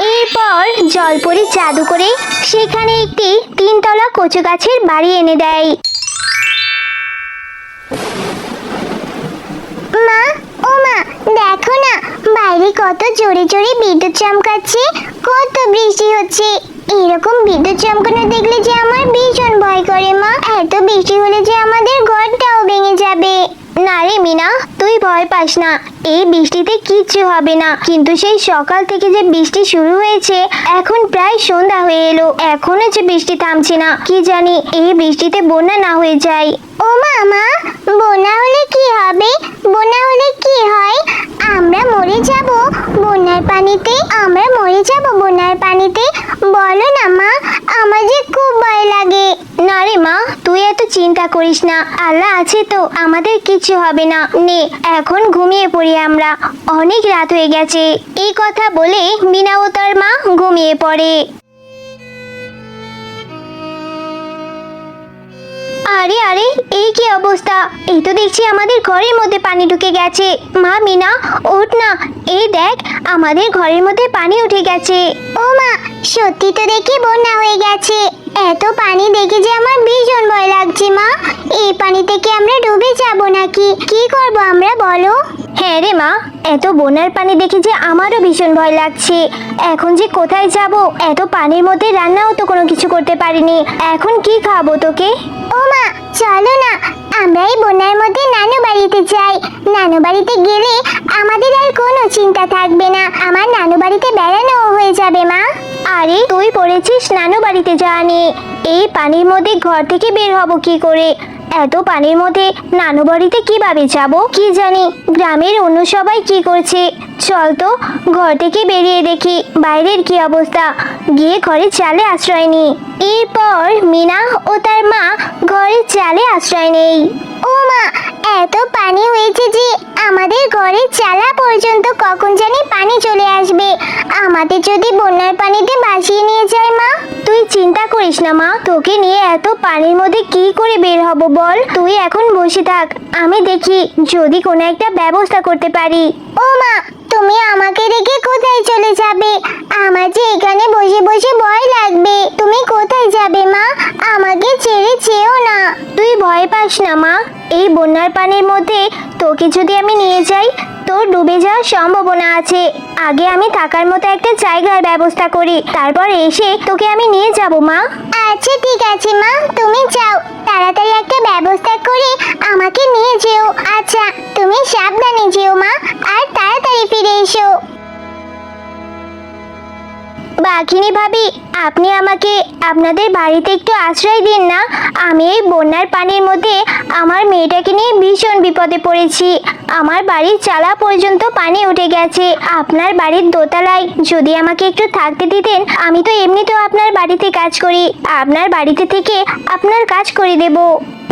এরপর জলপরি জাদু করে সেখানে একটি 3 তলা কচু গাছের বাড়ি এনে দেয়। মা, ও মা, দেখো না বাইরে কত জোরে জোরে বিদ্যুৎ চমকাচ্ছে, কত বৃষ্টি হচ্ছে। এরকম বিদ্যুৎ চমকানো দেখলে যে আমার ভীষণ ভয় করে মা। এত বৃষ্টি হলে যে আমাদের ঘরটাও ভেঙে যাবে। না রে মিনা, তুই ভয় পাস না, এই বৃষ্টিতে কিচ্ছু হবে না। কিন্তু সেই সকাল থেকে যে বৃষ্টি শুরু হয়েছে, এখন প্রায় সন্ধ্যা হয়ে এলো, এখনো যে বৃষ্টি থামছে না। কি জানি এই বৃষ্টিতে বন্যা না হয়ে যায়। ও মা, বন্যা হলে কি হবে? বন্যা হলে কি হয়? আমরা মরে যাব বন্যার পানিতে। আমরা মরে যাব বন্যার পানিতে। বলো না মা, আমার যে খুব ভয় লাগে। না রে মা, তুই এত চিন্তা করিস না, আল্লাহ আছে তো, আমাদের কিছু হবে না। নে এখন ঘুমিয়ে পড়ি আমরা, অনেক রাত হয়ে গেছে। এই কথা বলে মিনা ও তার মা ঘুমিয়ে পড়ে। আরে আরে, এই কি অবস্থা! এই তো দেখছি আমাদের ঘরের মধ্যে পানি ঢুকে গেছে। মা মিনা, ওঠ না, এই দেখ আমাদের ঘরের মধ্যে পানি উঠে গেছে। ও মা, সত্যি তো দেখি বন্যা হয়ে গেছে। এত পানি দেখে যে আমার ভীষণ ভয় লাগছে মা। এই পানি থেকে আমরা ডুবে যাব নাকি? কি করব আমরা বলো? হ্যাঁ রে মা, এত বন্যার পানি দেখে যে আমারও ভীষণ ভয় লাগছে। এখন যে কোথায় যাব? এত পানির মধ্যে রান্নাও তো কোনো কিছু করতে পারিনি, এখন কি খাবো তোকে? ও মা, চলো না আমরা এই বন্যার মধ্যে নানু বাড়িতে যাই। নানু বাড়িতে গেলে আমাদের আর কোনো চিন্তা থাকবে না। আমার নানু বাড়িতে বেড়ানোও হয়ে যাবে মা। আরে তুই পড়েছিস নানু বাড়িতে যাওয়া নিয়ে? এই পানির মধ্যে ঘর থেকে বের হব কি করে? এত পানির মধ্যে নানু বাড়িতে কিভাবে যাব? কি জানি গ্রামের অন্য সবাই কি করছে। চল তো ঘর থেকে বেরিয়ে দেখি বাইরের কি অবস্থা, গিয়ে ঘরের চালে আশ্রয় নিই। এরপর মিনা ও তার মা ঘরের চালে আশ্রয় নেই। ও মা, এত পানি হয়েছে যে আমাদের ঘরের চালা পর্যন্ত কখন জানি পানি চলে আসবে। আমাদের যদি বন্যার পানিতে ভাসিয়ে নিয়ে যায় মা। তুই চিন্তা করিস না মা, তোকে নিয়ে এত পানির মধ্যে কি করে বের হব বল? তুই এখন বসে থাক, আমি দেখি যদি কোনো একটা ব্যবস্থা করতে পারি। ও মা, তুমি আমাকে রেখে কোথায় চলে যাবে? আমার যে এখানে বসে বসে ভয় লাগবে। তুমি কোথায় যাবে মা? আমাকে ছেড়ে যেও না। তুই ভয় পাস না মা, এই বন্যার পানির মধ্যে তোকে যদি আমি নিয়ে যাই তোর ডুবে যাওয়ার সম্ভাবনা আছে। আগে আমি থাকার মতো একটা জায়গার ব্যবস্থা করি, তারপর এসে তোকে আমি নিয়ে যাব মা। আচ্ছা ঠিক আছে মা, তুমি যাও, তাড়াতাড়ি একটা ব্যবস্থা করে আমাকে নিয়ে যেও। আচ্ছা, তুমি সাবধানে যেও মা, আর তাড়াতাড়ি ফিরে এসো। বাঘিনী ভাবি, আপনি আমাকে আপনাদের বাড়িতে একটু আশ্রয় দিন না। আমি এই বন্যার পানির মধ্যে আমার মেয়েটাকে নিয়ে ভীষণ বিপদে পড়েছি। আমার বাড়ির চালা পর্যন্ত পানি উঠে গেছে। আপনার বাড়ির দোতলায় যদি আমাকে একটু থাকতে দিতেন, আমি তো এমনিতেও আপনার বাড়িতে কাজ করি, আপনার বাড়িতে থেকে আপনার কাজ করে দেব।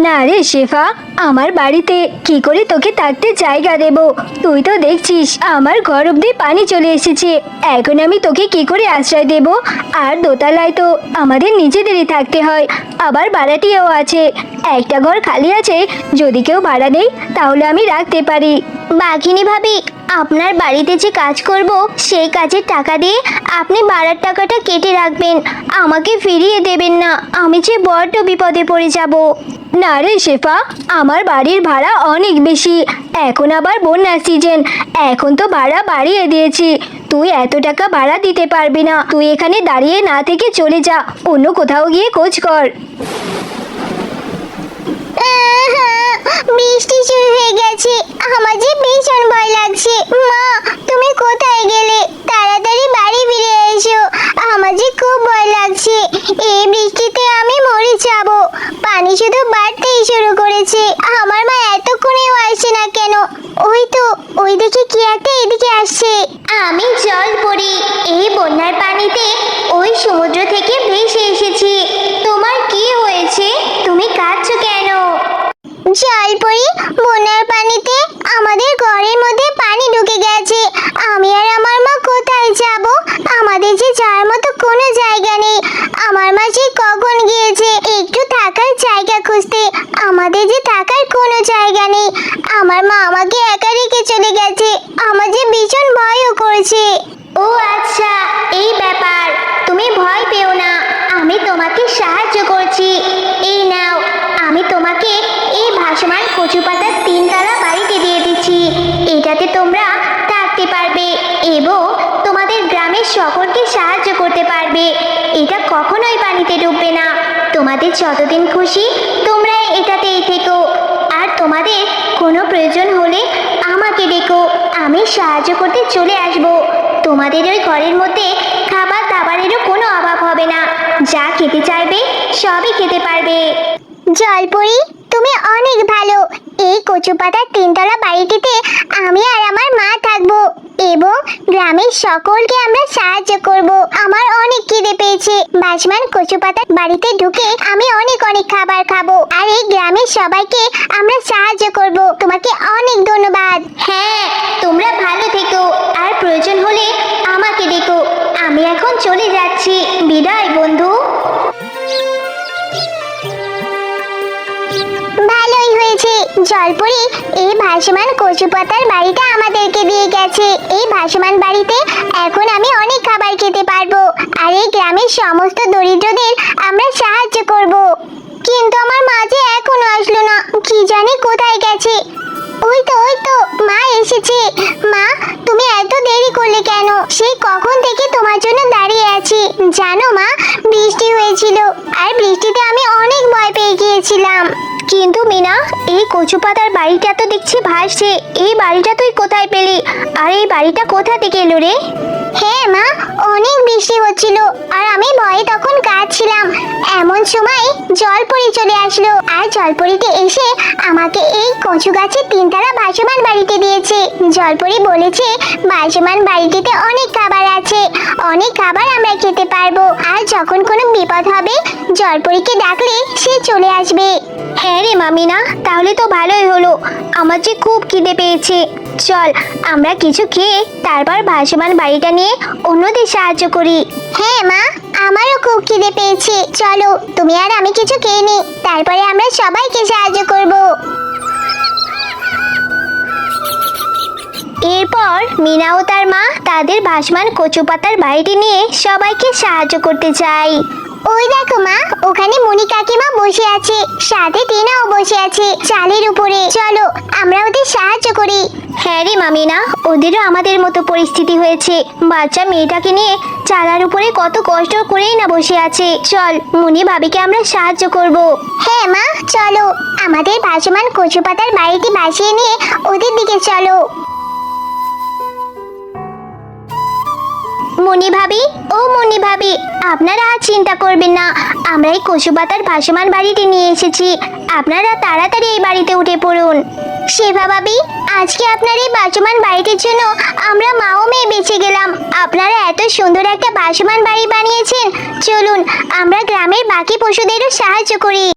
না রে শেফা, আমার বাড়িতে কি করে তোকে থাকতে জায়গা দেব? তুই তো দেখছিস আমার ঘর অব্দি পানি চলে এসেছে, এখন আমি তোকে কি করে আশ্রয় দেব? আর দোতলায় তো আমাদের নিজেদেরই থাকতে হয়, আবার ভাড়াটিও আছে। একটা ঘর খালি আছে, যদি কেউ ভাড়া দেয় তাহলে আমি রাখতে পারি। বাঘিনী ভাবি, আপনার বাড়িতে যে কাজ করব সেই কাজের টাকা দিয়ে আপনি ভাড়ার টাকাটা কেটে রাখবেন, আমাকে ফিরিয়ে দেবেন না, আমি যে বড্ড বিপদে পড়ে যাব। না রে শেফা, আমার বাড়ির ভাড়া অনেক বেশি, এখন আবার বন্যার সিজন, এখন তো ভাড়া বাড়িয়ে দিয়েছি। তুই এত টাকা ভাড়া দিতে পারবি না, তুই এখানে দাঁড়িয়ে না থেকে চলে যা, অন্য কোথাও গিয়ে খোঁজ কর। বৃষ্টি শুরু হয়ে গেছে, আমার যে ভীষণ ভয় লাগছে। মা, তুমি কোথায় গেলে? তাড়াতাড়ি বাড়ি ফিরে এসো, আমার যে খুব ভয় লাগছে। এই বৃষ্টিতে আমি মরে যাব। পানি শুধু বাড়তেই শুরু করেছে, আমার মা এতক্ষণেও আসছে না কেন? ওই তো, ওই দেখে কি একটা এদিকে আসছে। আমি জলপরি, এই বন্যার পানিতে ওই সমুদ্র থেকে ভেসে এসেছি। তোমার কি হয়েছে? তুমি কাঁদছো কেন? জলপরি, বন্যার পানিতে আমাদের ঘরের মধ্যে পানি ঢুকে গেছে। আমি আর আমার মা কোথায় যাব? আমাদের যে যাওয়ার মতো কোনো জায়গা নেই। আমার মা যে কখন গিয়েছে একটু থাকার জায়গা খুঁজতে, আমাদের যে থাকার কোনো জায়গা নেই। আমার মা আমাকে একা রেখে চলে গেছে, আমার যে ভীষণ ভয়ও করছে। ও আচ্ছা, এই বলছি। এই নাও, আমি তোমাকে এই ভাসমান কচু পাতার 3 তলা বাড়িতে দিয়ে দিচ্ছি। এটাতে তোমরা থাকতে পারবে এবং তোমাদের গ্রামের সকলকে সাহায্য করতে পারবে। এটা কখনোই পানিতে ডুববে না। তোমাদের যতদিন খুশি তোমরা এটাতেই থেকো। আর তোমাদের কোনো প্রয়োজন হলে আমাকে ডেকো, আমি সাহায্য করতে চলে আসব। তোমাদের ওই ঘরের মধ্যে খাবার দাবারেরও কোনো অভাব হবে না। যা খেতে চাইবে সবই খেতে পারবে। জলপরি, তুমি অনেক ভালো। এই কচু পাতার 3 তলা বাড়িটিতে আমি আর আমার মা থাকবো এবং গ্রামের সকলকে আমরা সাহায্য করব। আমার অনেক খিদে পেয়েছে। ভাসমান কচু পাতার বাড়িতে ঢুকে আমি অনেক অনেক খাবার খাবো আর এই গ্রামের সবাইকে আমরা সাহায্য করব। তোমাকে অনেক ধন্যবাদ। হ্যাঁ, তোমরা ভালো থেকো আর প্রয়োজন হলে আমাকে ডেকো। আমি এখন চলে যাচ্ছি। বিদায় বন্ধু। ভালোই হয়েছে জলপরি, এই ভাসমান কচু পাতার বাড়িটা আমাদেরকে দিয়ে গেছে। এই ভাসমান বাড়িতে এখন আমি অনেক খাবার খেতে পারবো আর এই গ্রামের সমস্ত দরিদ্রদের আমরা সাহায্য করব। কিন্তু আমার মা যে এখনো আসলো না, কি জানি কোথায় গেছে। ওই তো মা এসেছে। মা, তুমি এত দেরি করলে কেন? সেই কখন থেকে তোমার জন্য দাঁড়িয়ে আছি। জানো মা, বৃষ্টি হয়েছিল আর বৃষ্টিতে আমি অনেক ভয় পেয়ে গিয়েছিলাম। কিন্তু মিনা, এই কচু পাতার বাড়িটা তো দেখছি ভাসছে। এই বাড়িটা তুই কোথায় পেলি? আর এই বাড়িটা কোথা থেকে এলো রে? হ্যাঁ মা, অনেক বৃষ্টি হচ্ছিল আর আমি ভয়ে তখন কাঁদছিলাম। এমন সময় জলপরি চলে আসলো আর জলপরিতে এসে আমাকে এই কচু গাছের 3 তলা ভাসমান বাড়িতে দিয়েছে। জলপরি বলেছে ভাসমান বাড়িটিতে অনেক খাবার আছে, অনেক খাবার আমরা খেতে পারবো। আর যখন কোনো বিপদ হবে জলপরিকে ডাকলে সে চলে আসবে। হ্যাঁ রে মামিনা, তাহলে তো ভালোই হলো। আমার যে খুব খিদে পেয়েছে। চল আমরা কিছু খেয়ে তারপর ভাসমান বাড়িটা নিয়ে অন্যদের সাহায্য করি। হ্যাঁ মা, আমারও খুব খিদে পেয়েছে। চলো তুমি আর আমি কিছু খেয়ে নিই, তারপরে আমরা সবাইকে সাহায্য করব। এরপর মিনা ও তার মা তাদের ভাসমান কচু পাতার বাড়িটি নিয়ে সবাইকে সাহায্য করতে যায়। ওই দেখো মা, ওখানে মনি কাকিমা বসে আছে, সাথে টিনাও বসে আছে চালের উপরে। চলো আমরা ওদের সাহায্য করি। হ্যাঁ রে মামিনা, ওদেরও আমাদের মতো পরিস্থিতি হয়েছে। বাচ্চা মেয়েটাকে নিয়ে চালার উপরে কত কষ্ট করেই না বসে আছে। চল মুনি ভাবিকে আমরা সাহায্য করব। হ্যাঁ মা, চলো আমাদের ভাসমান কচু পাতার বাড়িটি ভাসিয়ে নিয়ে ওদের দিকে চলো। মুনি ভাবি, ও মুনি ভাবি, আপনারা আর চিন্তা করবেন না। আমরা এই কচু পাতার ভাসমান বাড়িটি নিয়ে এসেছি। আপনারা তাড়াতাড়ি এই বাড়িতে উঠে পড়ুন। শেফা ভাবি, আজকে আপনার এই ভাসমান বাড়িটির জন্য আমরা মা ও মেয়ে বেঁচে গেলাম। আপনারা এত সুন্দর একটা ভাসমান বাড়ি বানিয়েছেন। চলুন আমরা গ্রামের বাকি পশুদেরও সাহায্য করি।